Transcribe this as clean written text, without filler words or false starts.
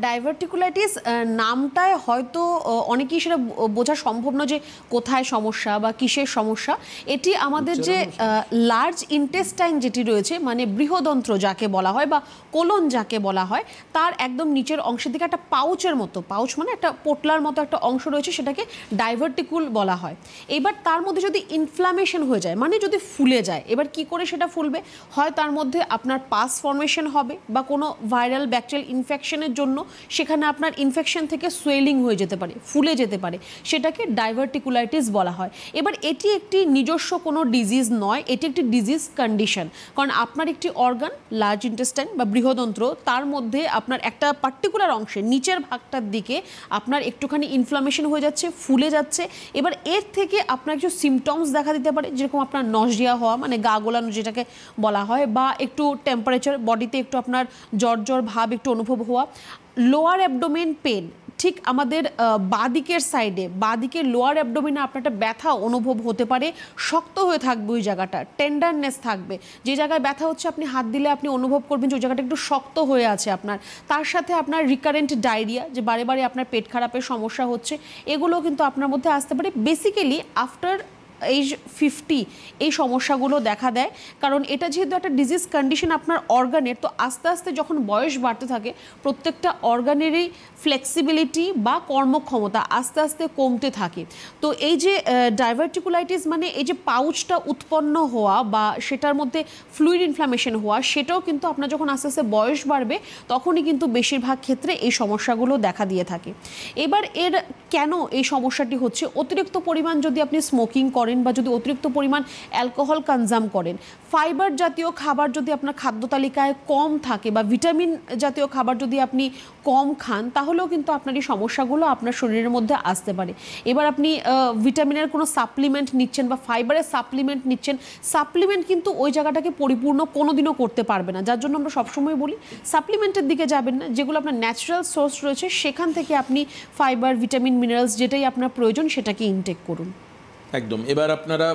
Diverticulitis নামটায় হয়তো অনেকেই সেটা বোঝা সম্ভব না যে কোথায় সমস্যা বা কিসের সমস্যা। এটি আমাদের যে লার্জ ইন্টেস্টাইন যেটি রয়েছে, মানে বৃহদন্ত্র যাকে বলা হয় বা কোলন যাকে বলা হয়, তার একদম নিচের অংশের দিকে একটা পাউচের মতো, পাউচ মানে একটা পোটলার মতো একটা অংশ রয়েছে, সেটাকে ডাইভার্টিকুল বলা হয়। এবার তার মধ্যে যদি ইনফ্লামেশন হয়ে যায়, মানে যদি ফুলে যায়, এবার কি করে সেটা ফুলবে? হয় তার মধ্যে আপনার পাস ফর্মেশন হবে বা কোনো ভাইরাল ব্যাকটেরিয়াল ইনফেকশনের জন্য সেখানে আপনার ইনফেকশন থেকে সোয়েলিং হয়ে যেতে পারে, ফুলে যেতে পারে, সেটাকে ডাইভার্টিকুলাইটিস বলা হয়। এবার এটি একটি নিজস্ব কোনো ডিজিজ নয়, এটি একটি ডিজিজ কন্ডিশন। কারণ আপনার একটি অর্গান, লার্জ ইন্টেস্টাইন বা বৃহদন্ত্র, তার মধ্যে আপনার একটা পার্টিকুলার অংশে নিচের ভাগটার দিকে আপনার একটুখানি ইনফ্লামেশন হয়ে যাচ্ছে, ফুলে যাচ্ছে। এবার এর থেকে আপনার কিছু সিমটমস দেখা দিতে পারে, যেরকম আপনার নজিয়া হওয়া, মানে গা গোলানো যেটাকে বলা হয়, বা একটু টেম্পারেচার, বডিতে একটু আপনার জ্বর ভাব একটু অনুভব হওয়া, লোয়ার অ্যাবডোমেন পেন, ঠিক আমাদের বাঁদিকের সাইডে, বাঁদিকের লোয়ার অ্যাবডোমেনে আপনার একটা ব্যথা অনুভব হতে পারে, শক্ত হয়ে থাকবে ওই জায়গাটা, টেন্ডারনেস থাকবে, যে জায়গায় ব্যথা হচ্ছে আপনি হাত দিলে আপনি অনুভব করবেন যে ওই জায়গাটা একটু শক্ত হয়ে আছে আপনার। তার সাথে আপনার রিকারেন্ট ডায়রিয়া, যে বারে বারে আপনার পেট খারাপের সমস্যা হচ্ছে, এগুলো কিন্তু আপনার মধ্যে আসতে পারে। বেসিক্যালি আফটার এজ 50 এই সমস্যাগুলো দেখা দেয়, কারণ এটা যেহেতু একটা ডিজিজ কন্ডিশন আপনার অর্গানের, তো আস্তে আস্তে যখন বয়স বাড়তে থাকে প্রত্যেকটা অর্গানেরই ফ্লেক্সিবিলিটি বা কর্মক্ষমতা আস্তে আস্তে কমতে থাকে। তো এই যে ডাইভার্টিকুলাইটিস মানে এই যে পাউচটা উৎপন্ন হওয়া বা সেটার মধ্যে ফ্লুইড ইনফ্লামেশন হওয়া, সেটাও কিন্তু আপনার যখন আস্তে আস্তে বয়স বাড়বে তখনই কিন্তু বেশিরভাগ ক্ষেত্রে এই সমস্যাগুলো দেখা দিয়ে থাকে। এবার এর কেন এই সমস্যাটি হচ্ছে? অতিরিক্ত পরিমাণ যদি আপনি স্মোকিং করেন বা যদি অতিরিক্ত পরিমাণ অ্যালকোহল কনজাম করেন, ফাইবার জাতীয় খাবার যদি আপনার খাদ্য তালিকায় কম থাকে বা ভিটামিন জাতীয় খাবার যদি আপনি কম খান, তাহলেও কিন্তু আপনার এই সমস্যাগুলো আপনার শরীরের মধ্যে আসতে পারে। এবার আপনি ভিটামিনের কোনো সাপ্লিমেন্ট নিচ্ছেন বা ফাইবারের সাপ্লিমেন্ট নিচ্ছেন, সাপ্লিমেন্ট কিন্তু ওই জায়গাটাকে পরিপূর্ণ কোনোদিনও করতে পারবে না, যার জন্য আমরা সবসময় বলি সাপ্লিমেন্টের দিকে যাবেন না। যেগুলো আপনার ন্যাচারাল সোর্স রয়েছে সেখান থেকে আপনি ফাইবার, ভিটামিন, মিনারেলস যেটাই আপনার প্রয়োজন সেটাকে ইনটেক করুন। একদম। এবার আপনারা